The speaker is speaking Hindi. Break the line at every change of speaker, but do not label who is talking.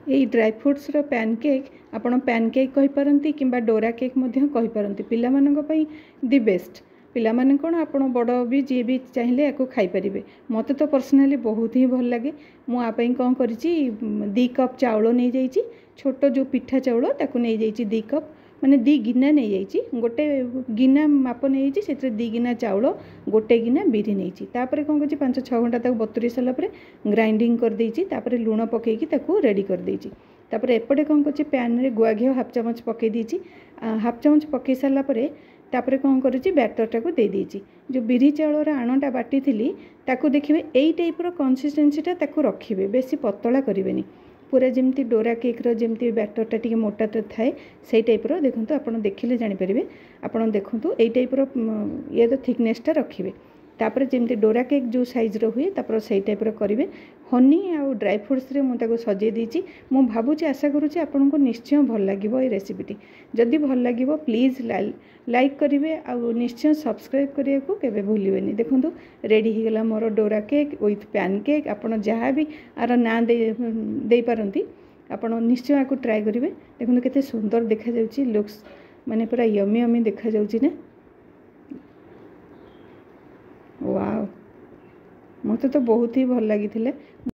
यही ड्राई फ्रुट्स रो पैनकेक आपण पैनकेक कहि पारंती किंबा डोरा केक मध्य कहि पारंती पिला मानक पई दी बेस्ट पिला माने कोन आपण बड़ भी जी भी चाहिए या खाई पारिबे। मते तो पर्सनली बहुत ही भल लगे। मु आ पई कोन करिछि 2 कप चाउल नै जाइछि छोटो जो पिठा चाउल ताकू नै जाइछि 2 कप माने 2 गिना नै जाइछि गोटे गिना माप नै जाइछि सेत्र 2 गिना चाउल गोटे गिना बिरी नैछि तापरे कोन करिछि 5-6 घंटा ताकू बतुरी सला परे ग्राइंडिंग कर देइछि तापरे लूण पकेकी ताकू रेडी कर देइछि तापरे एपटे कोन करिछि पैन रे गुआ घिओ हाफ चमच पके दीछि हाफ चमच पके सला परे तापरे कोन करिछि बैटर टाकू दे दीछि जो बिरी चाउल रा आणटा बाटी थिली ताकू देखिबे एई टाइप रो कंसिस्टेंसी ताकू रखिबे बेसी पतला करिवेनी पूरा जमती डोरा केक रो जमती बैटर टा टिके मोटा थाए सेई टाइप रो देखंतु आपण देखिले जानि परिबे आपण देखंतु एई टाइप रो ये तो थिकनेस टा रखिबे तापर जमती डोरा केक जो साइज रो हुए तापर सेई टाइप रो करिवे हनी आ ड्राई फ्रूट्स रे मु ताको सजे दीची मु भाबुची आशा करूची आपन को निश्चय भल लागिवो ए रेसिपीटी जदि भल लागिवो प्लीज लाइक करिवे आ निश्चय सब्सक्राइब करिया को केबे भूलिबेनी देखंतु रेडी ही गेला मोर Dora cake with pan cake आपण जहाँ भी आर ना दे पारंती आपण निश्चय आको ट्राई करिवे देखंतु केते सुंदर देखा जाउची लुक्स माने पूरा यम्मी यम्मी देखा जाउची ना वाओ मते तो बहुत ही भल लागिथिले।